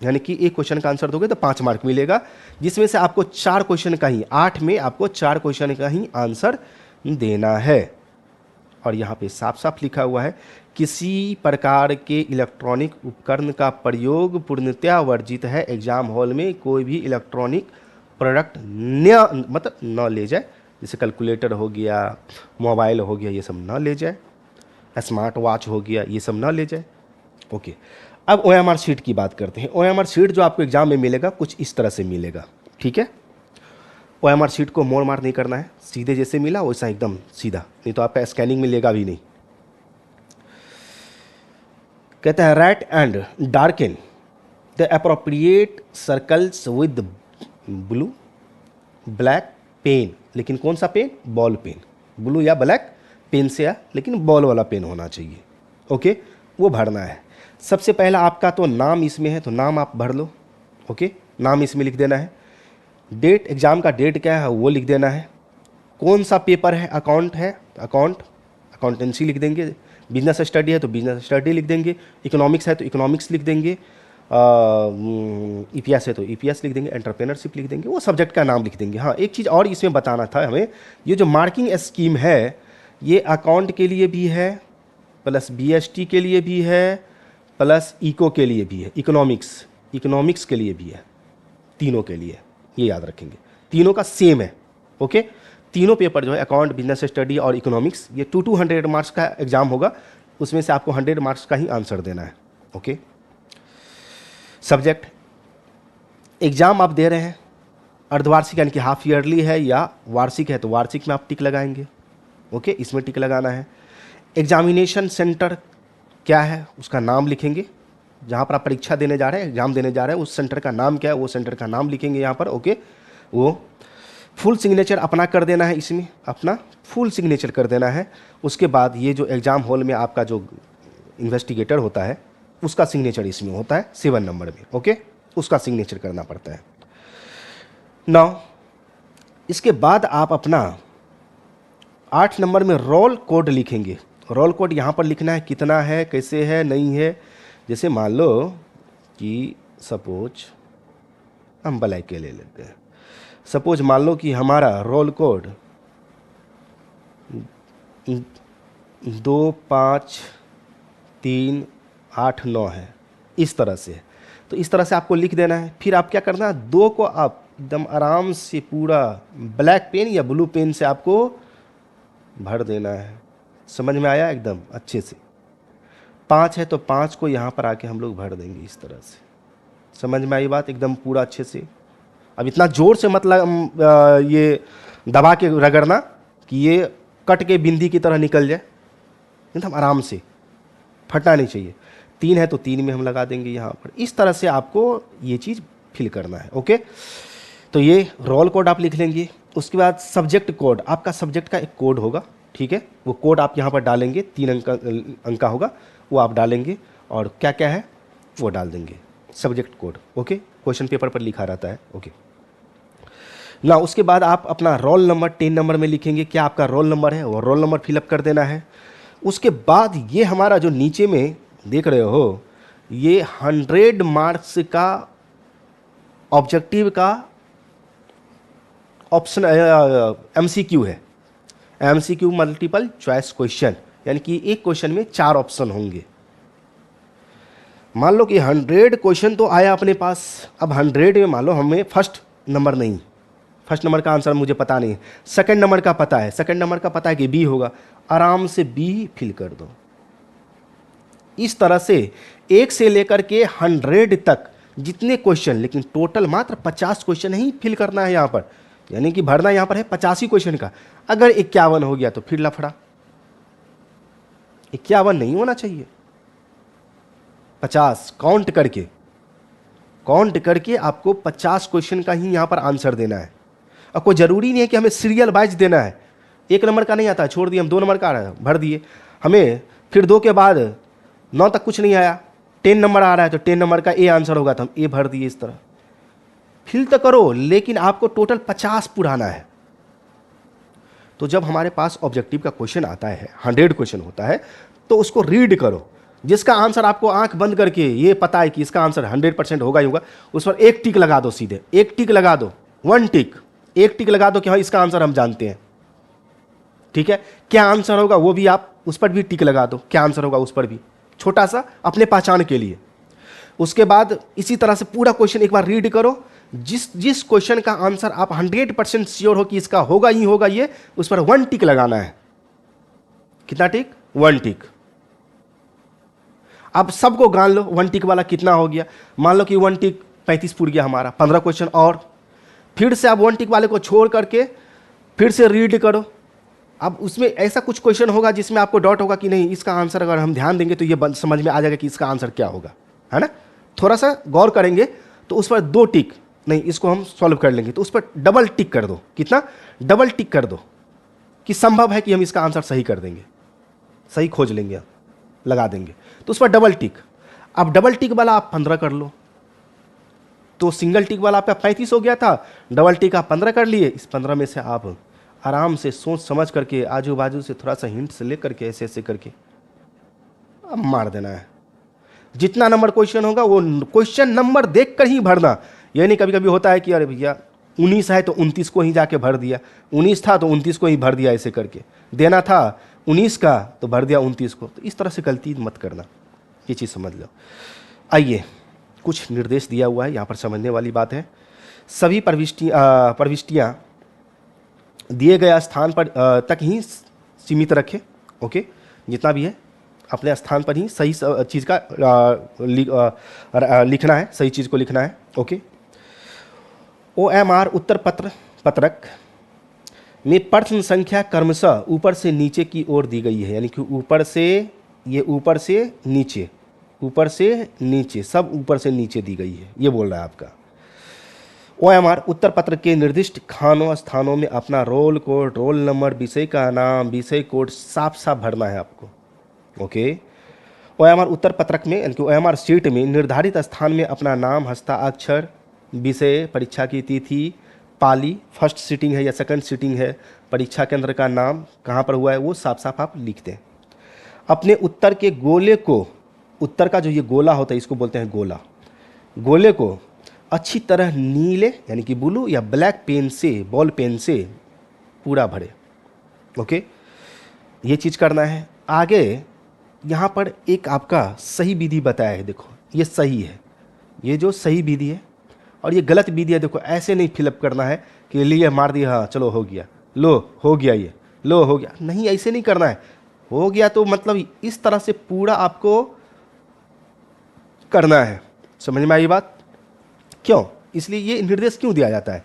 यानी कि एक क्वेश्चन का आंसर दोगे तो 5 मार्क मिलेगा, जिसमें से आपको 4 क्वेश्चन का ही, 8 में आपको 4 क्वेश्चन का ही आंसर देना है। और यहाँ पे साफ साफ लिखा हुआ है, किसी प्रकार के इलेक्ट्रॉनिक उपकरण का प्रयोग पूर्णतया वर्जित है। एग्जाम हॉल में कोई भी इलेक्ट्रॉनिक प्रोडक्ट न ले जाए, जैसे कैलकुलेटर हो गया, मोबाइल हो गया, ये सब ना ले जाए, स्मार्ट वॉच हो गया, ये सब ना ले जाए। ओके, अब OMR शीट की बात करते हैं। OMR शीट जो आपको एग्जाम में मिलेगा कुछ इस तरह से मिलेगा, ठीक है। OMR शीट को मोड़ मार नहीं करना है, सीधे जैसे मिला वैसा एकदम सीधा, नहीं तो आपका स्कैनिंग में लेगा भी नहीं। कहता है write and darken the appropriate circles with blue black pen, लेकिन कौन सा पेन, बॉल पेन। ब्लू या ब्लैक पेन से या, लेकिन बॉल वाला पेन होना चाहिए। ओके, वो भरना है। सबसे पहला आपका तो नाम इसमें है, तो नाम आप भर लो। ओके, नाम इसमें लिख देना है। डेट, एग्जाम का डेट क्या है वो लिख देना है। कौन सा पेपर है, अकाउंट है, अकाउंटेंसी लिख देंगे। बिजनेस स्टडी है तो बिजनेस स्टडी लिख देंगे। इकोनॉमिक्स है तो इकोनॉमिक्स लिख देंगे। EPS है तो EPS लिख देंगे। एंटरप्रेन्योरशिप लिख देंगे, वो सब्जेक्ट का नाम लिख देंगे। हाँ, एक चीज़ और इसमें बताना था हमें, ये जो मार्किंग स्कीम है ये अकाउंट के लिए भी है, प्लस BST के लिए भी है, प्लस इको के लिए भी है, इकोनॉमिक्स के लिए भी है, तीनों के लिए, ये याद रखेंगे। तीनों का सेम है। ओके, तीनों पेपर जो है अकाउंट, बिजनेस स्टडी और इकोनॉमिक्स, ये 200 मार्क्स का एग्जाम होगा, उसमें से आपको 100 मार्क्स का ही आंसर देना है। ओके, सब्जेक्ट, एग्जाम आप दे रहे हैं अर्धवार्षिक यानी कि हाफ ईयरली है या वार्षिक है तो वार्षिक में आप टिक लगाएंगे। ओके, इसमें टिक लगाना है। एग्जामिनेशन सेंटर क्या है उसका नाम लिखेंगे, जहाँ पर आप परीक्षा देने जा रहे हैं, एग्जाम देने जा रहे हैं, उस सेंटर का नाम क्या है वो सेंटर का नाम लिखेंगे यहाँ पर। ओके, वो फुल सिग्नेचर अपना कर देना है, इसमें अपना फुल सिग्नेचर कर देना है। उसके बाद ये जो एग्ज़ाम हॉल में आपका जो इन्वेस्टिगेटर होता है उसका सिग्नेचर इसमें होता है 7 नंबर में। ओके, उसका सिग्नेचर करना पड़ता है। नाउ इसके बाद आप अपना 8 नंबर में रोल कोड लिखेंगे। रोल कोड यहाँ पर लिखना है, कितना है, कैसे है, नहीं है। जैसे मान लो कि सपोज हम ब्लैक के ले लेते हैं। सपोज मान लो कि हमारा रोल कोड 25389 है, इस तरह से। तो इस तरह से आपको लिख देना है। फिर आप क्या करना है, 2 को आप एकदम आराम से पूरा ब्लैक पेन या ब्लू पेन से आपको भर देना है। समझ में आया एकदम अच्छे से। 5 है तो 5 को यहाँ पर आके हम लोग भर देंगे इस तरह से। समझ में आई बात एकदम पूरा अच्छे से। अब इतना ज़ोर से मतलब ये दबा के रगड़ना कि ये कट के बिंदी की तरह निकल जाए, एकदम आराम से, फटना नहीं चाहिए। 3 है तो 3 में हम लगा देंगे यहाँ पर। इस तरह से आपको ये चीज़ फिल करना है। ओके, तो ये रोल कोड आप लिख लेंगे। उसके बाद सब्जेक्ट कोड, आपका सब्जेक्ट का एक कोड होगा, ठीक है, वो कोड आप यहाँ पर डालेंगे। 3 अंक का होगा, वो आप डालेंगे और क्या क्या है वो डाल देंगे, subject code. Okay, question paper पर लिखा रहता है। ओके ना, उसके बाद आप अपना रोल नंबर 10 नंबर में लिखेंगे। क्या आपका रोल नंबर है वो रोल नंबर फिलअप कर देना है। उसके बाद ये हमारा जो नीचे में देख रहे हो, ये 100 मार्क्स का ऑब्जेक्टिव का ऑप्शन MCQ है। MCQ मल्टीपल चॉइस क्वेश्चन, यानी कि एक क्वेश्चन में 4 ऑप्शन होंगे। मान लो कि 100 क्वेश्चन तो आया अपने पास। अब 100 में मान लो हमें फर्स्ट नंबर नहीं, फर्स्ट नंबर का आंसर मुझे पता नहीं है, सेकंड नंबर का पता है, सेकंड नंबर का पता है कि बी होगा, आराम से बी फिल कर दो। इस तरह से 1 से लेकर के 100 तक जितने क्वेश्चन, लेकिन टोटल मात्र 50 क्वेश्चन ही फिल करना है यहाँ पर, यानी कि भरना यहाँ पर है 85 क्वेश्चन का। अगर 51 हो गया तो फिर लफड़ा। 51 नहीं होना चाहिए, 50 काउंट करके आपको 50 क्वेश्चन का ही यहाँ पर आंसर देना है। और कोई ज़रूरी नहीं है कि हमें सीरियल वाइज देना है। 1 नंबर का नहीं आता है, छोड़ दिए, हम 2 नंबर का भर दिए। हमें फिर 2 के बाद 9 तक कुछ नहीं आया, 10 नंबर आ रहा है तो 10 नंबर का ए आंसर होगा तो हम ए भर दिए। इस तरह फिल तो करो, लेकिन आपको टोटल 50 पुराना है। तो जब हमारे पास ऑब्जेक्टिव का क्वेश्चन आता है, 100 क्वेश्चन होता है, तो उसको रीड करो। जिसका आंसर आपको आंख बंद करके ये पता है कि इसका आंसर 100% होगा ही होगा, उस पर एक टिक लगा दो, सीधे एक टिक लगा दो, 1 टिक, एक टिक लगा दो कि हाँ इसका आंसर हम जानते हैं। ठीक है, क्या आंसर होगा वो भी आप उस पर भी टिक लगा दो, क्या आंसर होगा उस पर भी, छोटा सा अपने पहचान के लिए। उसके बाद इसी तरह से पूरा क्वेश्चन एक बार रीड करो। जिस क्वेश्चन का आंसर आप 100% श्योर हो कि इसका होगा ही होगा ये, उस पर 1 टिक लगाना है। कितना टिक? 1 टिक। अब सबको गान लो, 1 टिक वाला कितना हो गया। मान लो कि 1 टिक 35 पूर गया हमारा, 15 क्वेश्चन और। फिर से आप 1 टिक वाले को छोड़ करके फिर से रीड करो। अब उसमें ऐसा कुछ क्वेश्चन होगा जिसमें आपको डाउट होगा कि नहीं इसका आंसर अगर हम ध्यान देंगे तो ये समझ में आ जाएगा कि इसका आंसर क्या होगा, है ना। थोड़ा सा गौर करेंगे तो उस पर 2 टिक, नहीं इसको हम सॉल्व कर लेंगे, तो उस पर डबल टिक कर दो। कितना? डबल टिक कर दो कि संभव है कि हम इसका आंसर सही कर देंगे, सही खोज लेंगे, लगा देंगे, तो उस पर डबल टिक। अब डबल टिक वाला आप 15 कर लो, तो सिंगल टिक वाला आपका 35 हो गया था, डबल टिक आप 15 कर लिए। इस 15 में से आप आराम से सोच समझ करके आजू बाजू से थोड़ा सा हिंट से लेकर के ऐसे ऐसे करके अब मार देना है। जितना नंबर क्वेश्चन होगा वो क्वेश्चन नंबर देख कर ही भरना। यानी कभी कभी होता है कि अरे भैया 19 है तो 29 को ही जाके भर दिया, 19 था तो 29 को ही भर दिया, ऐसे करके देना था 19 का तो भर दिया 29 को। तो इस तरह से गलती मत करना, ये चीज़ समझ लो। आइए, कुछ निर्देश दिया हुआ है यहाँ पर, समझने वाली बात है। सभी प्रविष्टियाँ दिए गए स्थान पर तक ही सीमित रखें। ओके, जितना भी है अपने स्थान पर ही सही चीज़ का लिखना है, सही चीज़ को लिखना है। ओके, OMR उत्तर पत्रक में प्रश्न संख्या क्रमशः ऊपर से नीचे की ओर दी गई है, यानी कि ऊपर से नीचे सब ऊपर से नीचे दी गई है, ये बोल रहा है आपका। OMR उत्तर पत्र के निर्दिष्ट स्थानों में अपना रोल कोड, रोल नंबर, विषय का नाम, विषय कोड साफ साफ भरना है आपको। ओके। OMR उत्तर पत्रक में यानी कि OMR शीट में निर्धारित स्थान में अपना नाम, हस्ताक्षर, विषय, परीक्षा की तिथि, पाली, फर्स्ट सीटिंग है या सेकंड सीटिंग है, परीक्षा केंद्र का नाम, कहाँ पर हुआ है, वो साफ साफ आप लिख दें। अपने उत्तर के गोले को, उत्तर का जो ये गोला होता है इसको बोलते हैं गोला, गोले को अच्छी तरह नीले यानी कि ब्लू या ब्लैक पेन से, बॉल पेन से पूरा भरे। ओके, ये चीज़ करना है। आगे यहाँ पर एक आपका सही विधि बताया है, देखो ये सही है, ये जो सही विधि है और ये गलत विधि है। देखो ऐसे नहीं फिलअप करना है कि लिए मार दिया, हाँ चलो हो गया, लो हो गया, ये लो हो गया, नहीं ऐसे नहीं करना है। हो गया तो मतलब इस तरह से पूरा आपको करना है। समझ में आई बात? क्यों? इसलिए ये निर्देश क्यों दिया जाता है?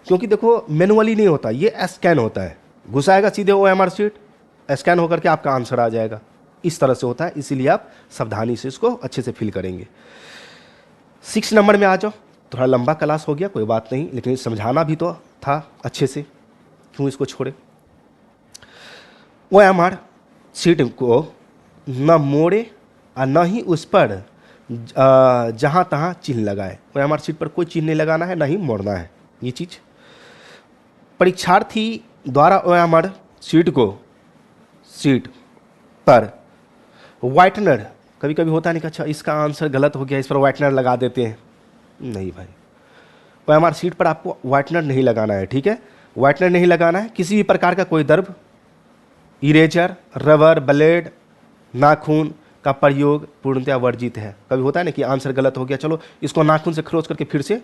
क्योंकि देखो मैनुअली नहीं होता, ये स्कैन होता है, घुसाएगा सीधे OMR शीट, स्कैन होकर के आपका आंसर आ जाएगा, इस तरह से होता है। इसीलिए आप सावधानी से इसको अच्छे से फिल करेंगे। 6 नंबर में आ जाओ। थोड़ा लंबा क्लास हो गया, कोई बात नहीं, लेकिन समझाना भी तो था अच्छे से, क्यों इसको छोड़े। OMR शीट को न मोड़े और न ही उस पर जहाँ तहाँ चिन्ह लगाए। OMR शीट पर कोई चिन्ह नहीं लगाना है, ना ही मोड़ना है। ये चीज़ परीक्षार्थी द्वारा OMR शीट पर व्हाइटनर, कभी कभी होता नहीं कि अच्छा इसका आंसर गलत हो गया, इस पर व्हाइटनर लगा देते हैं। नहीं भाई, OMR शीट पर आपको व्हाइटनर नहीं लगाना है, ठीक है? व्हाइटनर नहीं लगाना है। किसी भी प्रकार का कोई दर्भ, इरेजर, रबर, ब्लेड, नाखून का प्रयोग पूर्णतया वर्जित है। कभी होता है ना कि आंसर गलत हो गया, चलो इसको नाखून से खरोच करके फिर से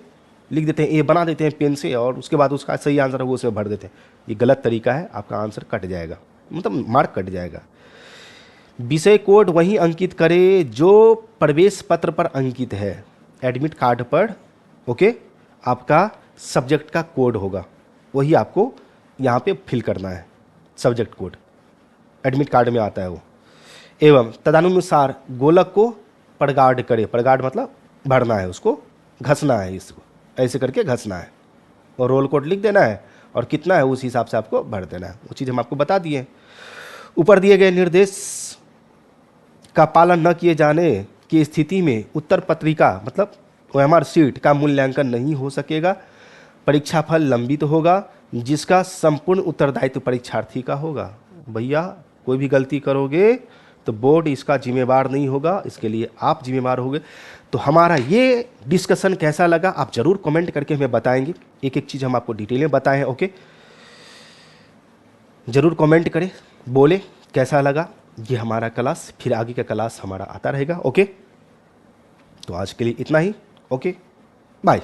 लिख देते हैं, ए बना देते हैं पेन से, और उसके बाद उसका सही आंसर है वो उसे भर देते हैं। ये गलत तरीका है, आपका आंसर कट जाएगा, मतलब मार्क कट जाएगा। विषय कोड वही अंकित करे जो प्रवेश पत्र पर अंकित है, एडमिट कार्ड पर। ओके, आपका सब्जेक्ट का कोड होगा, वही आपको यहाँ पे फिल करना है, सब्जेक्ट कोड एडमिट कार्ड में आता है वो। एवं तदनुसार गोलक को प्रगाढ़ करे, प्रगाढ़ मतलब भरना है, उसको घसना है, इसको ऐसे करके घसना है और रोल कोड लिख देना है और कितना है उस हिसाब से आपको भर देना है। वो चीज़ हम आपको बता दिए। ऊपर दिए गए निर्देश का पालन न किए जाने की स्थिति में उत्तर पत्रिका मतलब OMR शीट का मूल्यांकन नहीं हो सकेगा। परीक्षा फल लंबित होगा, जिसका संपूर्ण उत्तरदायित्व परीक्षार्थी का होगा। भैया कोई भी गलती करोगे तो बोर्ड इसका जिम्मेवार नहीं होगा, इसके लिए आप जिम्मेवार होगे। तो हमारा ये डिस्कशन कैसा लगा आप ज़रूर कमेंट करके हमें बताएंगे। एक एक चीज़ हम आपको डिटेल में बताएं। ओके, ज़रूर कमेंट करें, बोले कैसा लगा ये हमारा क्लास, फिर आगे का क्लास हमारा आता रहेगा। ओके, तो आज के लिए इतना ही। Okay, bye.